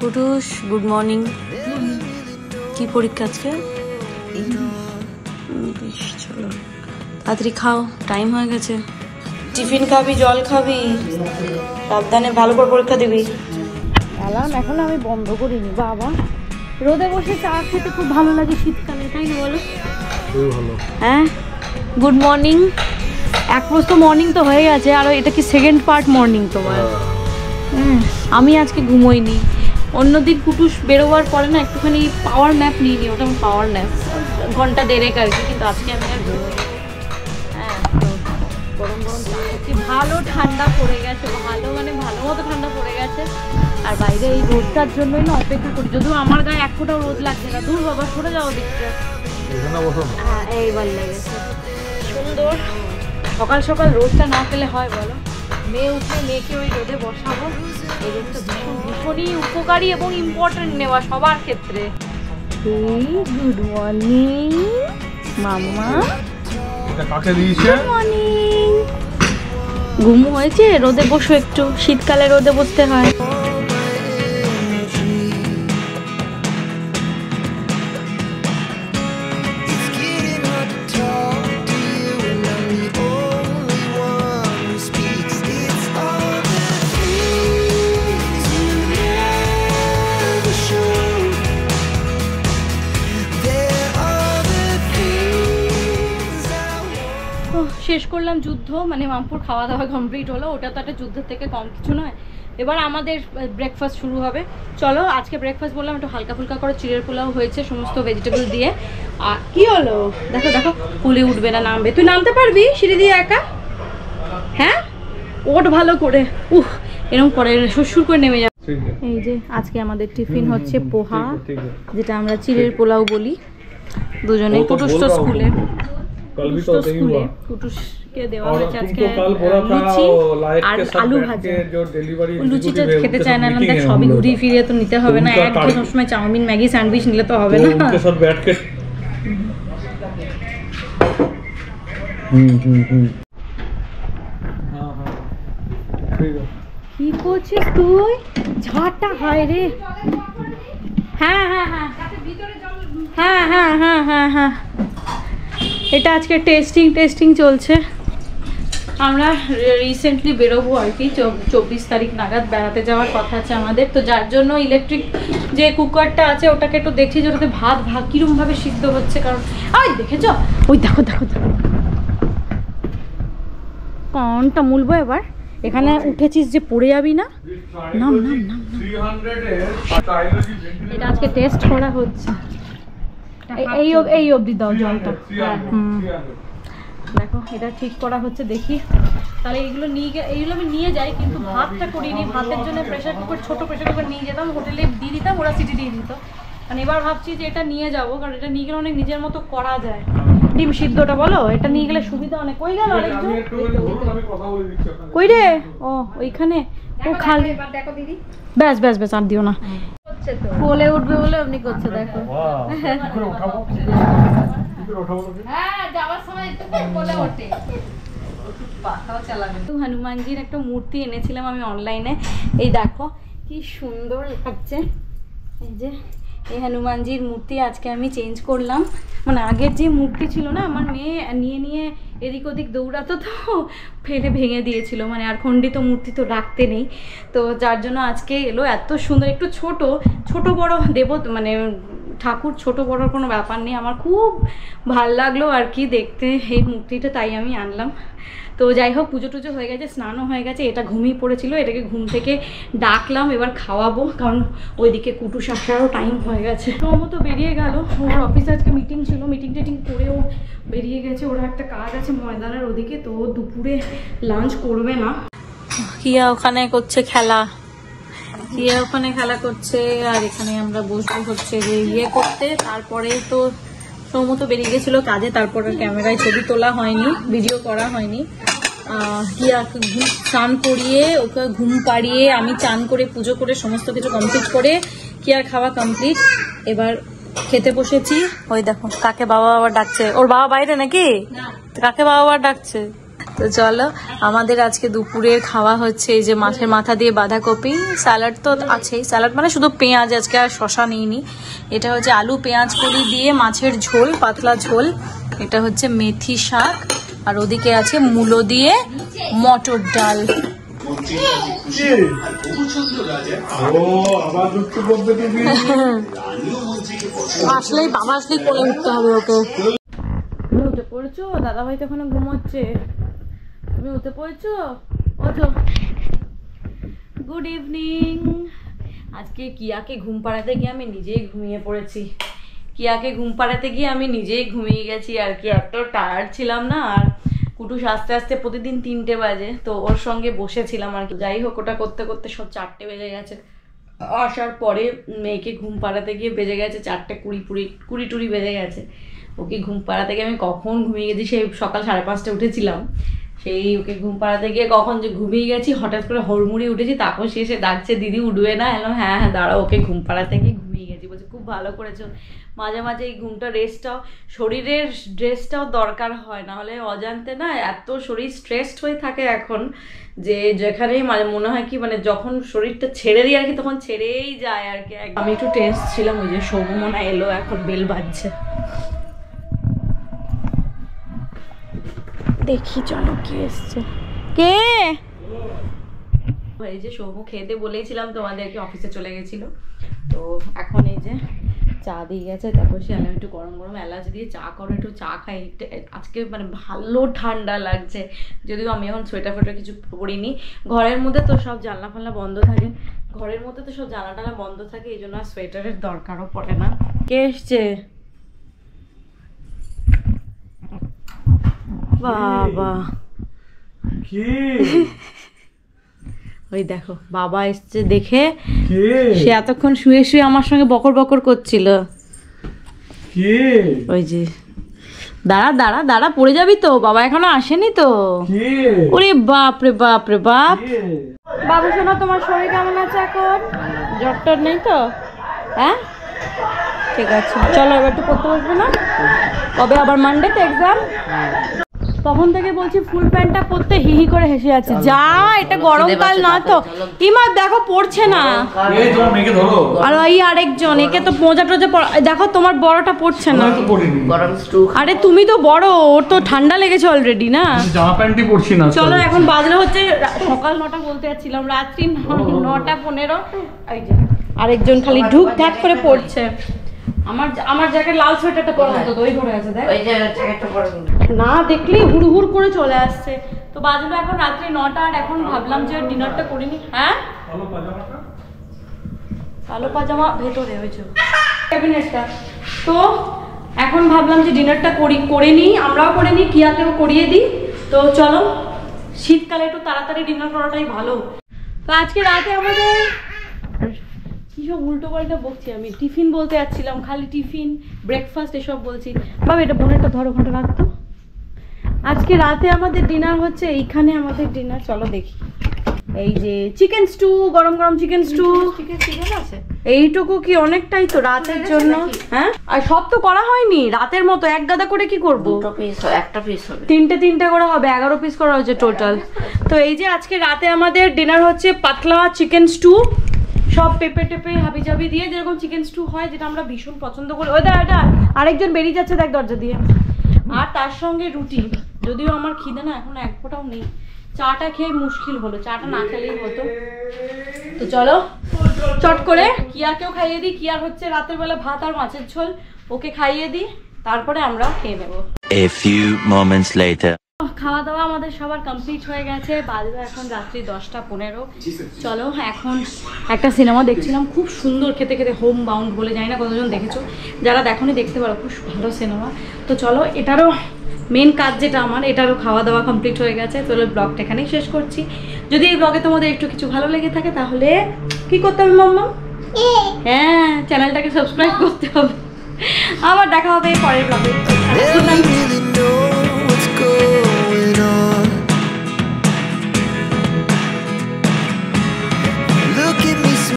Kutus good morning. কি পরীক্ষা আজকে? চলো তাড়াতাড়ি খাও, টাইম হয়ে গেছে। টিফিন খাবি, জল খাবি, সাবধানে ভালো করে পরীক্ষা দিবি। অ্যালার্ম এখন আমি বন্ধ করিনি বাবা। রোদে বসে চা খেতে খুব ভালো লাগে শীতকালে, তাই না বলো? হ্যাঁ, গুড মর্নিং। এক প্রস্ত মর্নিং তো হয়ে গেছে, আর এটা কি সেকেন্ড পার্ট মর্নিং তোমার? আমি আজকে ঘুমোইনি। অন্যদিন কুটুস বেরোবার পরে না একটুখানি পাওয়ার ন্যাপ নিয়ে নি, ওটা আমার পাওয়ার ন্যাপ, ঘন্টা দেড়েক আর কি। কিন্তু আজকে আমি আর ঘুমোইনি। হ্যাঁ, গরম গরম কি ভালো ঠান্ডা পড়ে গেছে, ভালো মানে ভালো মতো ঠান্ডা পড়ে গেছে। আর বাইরে এই রোদটার জন্যই না অপেক্ষা করি, যদিও আমার গায়ে এক ফোঁটাও রোদ লাগছে না। দূর বাবা, সরে যাও দিকটা। হ্যাঁ, এইবার লেগেছে সুন্দর। সকাল সকাল রোদটা না পেলে হয় বলো? মেয়ে উঠে মেয়েকে ওই রোদে বসাবো, এই রোদটা ভীষণই উপকারী এবং ইম্পর্টেন্ট নেওয়া সবার ক্ষেত্রে। Good morning mamma. Good morning. ঘুম হয়েছে? রোদে বসো একটু, শীতকালে রোদে বসতে হয়। শেষ করলাম যুদ্ধ, মানে মামপুর খাওয়া দাওয়া কমপ্লিট হলো। ওটা তো একটা যুদ্ধের থেকে কম কিছু নয়। এবার আমাদের ব্রেকফাস্ট শুরু হবে। চলো, আজকে ব্রেকফাস্ট বললাম একটু হালকা ফুলকা করে চিড়ের পোলাও হয়েছে সমস্ত ভেজিটেবল দিয়ে। আর কি হলো দেখো দেখো, পুলে উঠবে না, নামবে। তুই নামতে পারবি সিঁড়ি দিয়ে একা? হ্যাঁ, ওঠ ভালো করে। এরকম করে সুরসুর করে নেমে যাবে। এই যে আজকে আমাদের টিফিন হচ্ছে পোহা, যেটা আমরা চিড়ের পোলাও বলি। দুজনে কুটুস তো স্কুলে, কুটুসকে দেওয়া হয়েছে আজকে লুচি আর আলু ভাজা। লুচিটা খেতে চায় না, দেখ সবই ঘুরিয়ে ফিরিয়ে তো নিতে হবে না। একদম সবসময় চাউমিন ম্যাগি স্যান্ডউইচ নিলে তো হবে না। কি করছিস তুই? ঝাড়টা হায় রে। হ্যাঁ হ্যাঁ হ্যাঁ হ্যাঁ হ্যাঁ হ্যাঁ হ্যাঁ হ্যাঁ, এটা আজকে টেস্টিং চলছে। আমরা রিসেন্টলি বেরোবো আর কি, 24 তারিখ নাগাদ বেড়াতে যাওয়ার কথা আছে আমাদের। তো যার জন্য ইলেকট্রিক যে কুকারটা আছে ওটাকে একটু দেখছি যে ওটাতে ভাত কীরকমভাবে সিদ্ধ হচ্ছে। কারণ ওই দেখেছ, ওই দেখো দেখো দেখো, কোনটা মুলবো এবার? এখানে উঠেছিস যে পড়ে যাবি না। নাম নাম নাম, এটা আজকে টেস্ট করা হচ্ছে। এই অবধি দাও জলটা। দেখো, এটা ঠিক করা হচ্ছে, দেখি। তাহলে এইগুলো আমি নিয়ে যাই, কিন্তু ভাতটা করিনি। ভাতের জন্য প্রেশার কুকার, ছোট প্রেশার কুকার নিয়ে যেতাম, হোটেলে দিয়ে দিতাম, ওরা সিটি দিয়ে দিত। মানে এবার ভাবছি যে এটা নিয়ে যাবো, কারণ এটা নিয়ে গেলে অনেক নিজের মতো করা যায়। ডিম সিদ্ধটা বলো, এটা নিয়ে গেলে সুবিধা অনেক। কই গেল কই রে? ও ওইখানে, ও খালি। ব্যাস ব্যাস ব্যাস, আর দিও না। কোলে উঠবে বলে এমনি করছে, দেখো। হনুমানজির একটা মূর্তি এনেছিলাম আমি অনলাইনে। এই দেখো কি সুন্দর লাগছে। এই যে এই হনুমানজির মূর্তি আজকে আমি চেঞ্জ করলাম। মানে আগের যে মূর্তি ছিল না, আমার মেয়ে নিয়ে এদিক ওদিক দৌড়াতো, তো ফেলে ভেঙে দিয়েছিল। মানে আর খণ্ডিত মূর্তি তো রাখতে নেই, তো যার জন্য আজকে এলো। এত সুন্দর, একটু ছোট বড় দেব, মানে ঠাকুর ছোট বড়োর কোনো ব্যাপার নেই। আমার খুব ভাল লাগলো আর কি দেখতে এই মূর্তিটা, তাই আমি আনলাম। তো যাই হোক, পুজো টুজো হয়ে গেছে, স্নানও হয়ে গেছে। এটা ঘুমিয়ে পড়েছিল, এটাকে ঘুম থেকে ডাকলাম, এবার খাওয়াবো, কারণ ওইদিকে কুটুস আসারও টাইম হয়ে গেছে। তো বেরিয়ে গেল, ওর অফিসে আজকে মিটিং ছিল, মিটিং করেও বেরিয়ে গেছে। ওরা একটা কাজ আছে ময়দানের ওদিকে, তো দুপুরে লাঞ্চ করবে না। কিয়া ওখানে করছে খেলা, করছে, আর এখানে আমরা বসবো হচ্ছে যে ইয়ে করতে। তারপরে তো সৌমত বেরিয়ে গেছিল কাজে, তারপরে ক্যামেরায় ছবি তোলা হয়নি, ভিডিও করা হয়নি। কিয়াকে স্নান করিয়ে, ওকে ঘুম পাড়িয়ে, আমি চান করে পুজো করে সমস্ত কিছু কমপ্লিট করে কিয়ার খাওয়া কমপ্লিট। এবার খেতে বসেছি। ওই দেখো কাকে বাবা ডাকছে। ওর বাবা বাইরে নাকি? কাকে বাবা ডাকছে? তো তো চলো আমাদের আজকে দুপুরের খাওয়া হচ্ছে এই যে মাছের মাথা দিয়ে বাঁধাকপি, স্যালাড তো আছেই, স্যালাড মানে শুধু পেঁয়াজ, আজকে আর শশা নিইনি। এটা হচ্ছে আলু পেঁয়াজ কলি দিয়ে মাছের ঝোল, পাতলা ঝোল। এটা হচ্ছে মেথি শাক, আর ওদিকে আছে মূলো দিয়ে মটর ডাল। আসলেই বাবা আসলেই কোলে উঠতে হবে ওকে। উঠে পড়েছো? দাদা ভাই তো এখনো ঘুমোচ্ছে, তুমি উঠে পড়েছো? ওঠো। Good evening. আজকে কিয়াকে ঘুম পাড়াতে গিয়ে আমি নিজেই ঘুমিয়ে পড়েছি। কিয়াকে ঘুম পাড়াতে গিয়ে আমি নিজেই ঘুমিয়ে গেছি আর কি, এত টায়ার্ড ছিলাম না। আর কুটুস আস্তে আস্তে প্রতিদিন 3টে বাজে, তো ওর সঙ্গে বসেছিলাম আর কি। যাই হোক, ওটা করতে করতে সব 4টে বেজে গেছে। আসার পরে মেয়েকে ঘুম পাড়াতে গিয়ে বেজে গেছে 4:20 বেজে গেছে। ওকে ঘুম পাড়াতে গিয়ে আমি কখন ঘুমিয়ে গেছি, সেই সকাল 5:30 উঠেছিলাম। সেই ওকে ঘুম পাড়াতে গিয়ে কখন যে ঘুমিয়ে গেছি, হঠাৎ করে হড়মুড়ি উঠেছি। তারপর সে এসে ডাকছে, দিদি উঠবে না? এলাম, হ্যাঁ হ্যাঁ দাঁড়াও, ওকে ঘুম পাড়াতে গিয়ে ঘুমিয়ে গেছি। বলছে খুব ভালো করেছো। মাঝে মাঝে এই ঘুমটা রেস্টটাও, শরীরের ড্রেসটাও দরকার হয়, না হলে অজান্তে না এত শরীর স্ট্রেসড হয়ে থাকে এখন, যে যেখানেই মানে মনে হয় কি মানে যখন শরীরটা ছেড়ে দিই আর কি, তখন ছেড়েই যায় আর কি। আমি একটু টেন্স ছিলাম, ওই যে সৌমনা এলো, এখন বেল বাজছে। দেখি চলো কি এসছে। কে? এই যে সৌম খেতে বলেছিলাম তোমাদেরকে, অফিসে চলে গেছিল। তো এখন এই যে চা দিয়ে গেছে, তারপর সে আমি একটু গরম গরম এলাচ দিয়ে চা করো, একটু চা খাই। আজকে মানে ভালো ঠান্ডা লাগছে, যদিও আমি এখন সোয়েটার ফোয়েটার কিছু পরিনি। ঘরের মধ্যে তো সব জানলা ফাল্লা বন্ধ থাকে, ঘরের মধ্যে তো সব জানলা টালা বন্ধ থাকে, এই জন্য আর সোয়েটারের দরকারও পড়ে না। কে এসছে? বাবা ওই দেখো বাবা এসছে দেখে, সে এতক্ষণ শুয়ে শুয়ে আমার সঙ্গে বকর বকর করছিল। ওই যে দাঁড়া দাঁড়া দাঁড়া, পড়ে যাবি তো, বাবা এখনো আসেনি তো। ওরে বাপ রে বাপ রে বাপ। বাবু শোনো, তোমার শরীর কেমন আছে এখন? জ্বর টর নেই তো? হ্যাঁ ঠিক আছে, চলো এবার একটু পড়তে বসবে না? কবে আবার? মানডেতে এক্সাম। তখন থেকে বলছি ফুল প্যান্টটা পরতে, হিহি করে হেসে আছে। যা, এটা গরমকাল না তো। ইমা দেখো পড়ছে না। আর ওই আরেকজন, একে তো মোজা টোজা দেখো, তোমার বড়টা পড়ছে না। আরে তুমি তো বড়, ওর তো ঠান্ডা লেগেছে অলরেডি না। জামা প্যান্টই পরছি না। চলো এখন বাজলে হচ্ছে সকাল 9টা বলতে যাচ্ছিলাম, রাত্রি 9:15। এই যে আরেকজন খালি ঢুক ঢাক করে পড়ছে। আমার জ্যাকেট লাল সোয়েটারটা পরা হতো, ওই ঘরে আছে দেখ। ওই জ্যাকেটটা পরা না দেখলি হুড় করে চলে আসছে। তো বাজলো এখন রাত্রি 9টা, আর এখন ভাবলাম যে ডিনারটা করিনি। হ্যাঁ কালো পাজামা ভেতরে হয়েছে ক্যাবিনেটটা। তো এখন ভাবলাম যে ডিনারটা করে নিই, আমরাও করে নিই, কিয়াকেও করিয়ে দিই। তো চলো, শীতকালে একটু তাড়াতাড়ি ডিনার করাটাই ভালো। তো আজকে রাতে আমাদের সব উল্টো পাল্টা বকছি আমি, টিফিন বলতে যাচ্ছিলাম, খালি টিফিন ব্রেকফাস্ট এসব বলছি। বাবা এটা বোনেরটা ধরো, ওখানটা রাখতো। আজকে রাতে আমাদের ডিনার হচ্ছে এইখানে, আমাদের ডিনার চলো দেখি। এই যে চিকেন স্টু, গরম গরম চিকেন স্টু। চিকেন আছে এইটুকু, কি অনেকটাই তো রাতের জন্য। হ্যাঁ, আর সব তো করা হয়নি, রাতের মতো এক গাদা করে কি করবো? একটা পিস হবে, 3টে করে হবে, 11 পিস করা হচ্ছে টোটাল। তো এই যে আজকে রাতে আমাদের ডিনার হচ্ছে পাতলা চিকেন স্টু, সব পেঁপে টেপে হাবি জাবি দিয়ে, যেরকম চিকেন স্টু হয়, যেটা আমরা ভীষণ পছন্দ করি। ওই দেখ এটা আরেকজন বেরিয়ে যাচ্ছে দেখ দরজা দিয়ে। আর তার সঙ্গে রুটি, যদিও আমার খিদে না এখন এক ফোঁটাও নেই। চাটা খেয়ে মুশকিল হলো, চাটা না খেলেই হতো। তো চলো চট করে কিয়াকেও খাইয়ে দিই। কিয়ার হচ্ছে রাতের বেলা ভাত আর মাছের ঝোল, ওকে খাইয়ে দিই, তারপরে আমরা খেয়ে নেবো। A few moments later. খাওয়া দাওয়া আমাদের সবার কমপ্লিট হয়ে গেছে, বাজবে এখন রাত্রি 10:15। চলো এখন একটা সিনেমা দেখছিলাম, খুব সুন্দর, খেতে খেতে, হোম বাউন্ড বলে, জানি না কতজন দেখেছো, যারা দেখোনি দেখতে পারো, খুব ভালো সিনেমা। তো চলো, এটারও মেন কাজ যেটা আমার, এটারও খাওয়া দাওয়া কমপ্লিট হয়ে গেছে। চলো ব্লগটা এখানেই শেষ করছি। যদি এই ব্লগে তোমাদের একটু কিছু ভালো লেগে থাকে তাহলে কি করতে হবে মাম্মা? হ্যাঁ, চ্যানেলটাকে সাবস্ক্রাইব করতে হবে। আবার দেখা হবে পরের ব্লগে।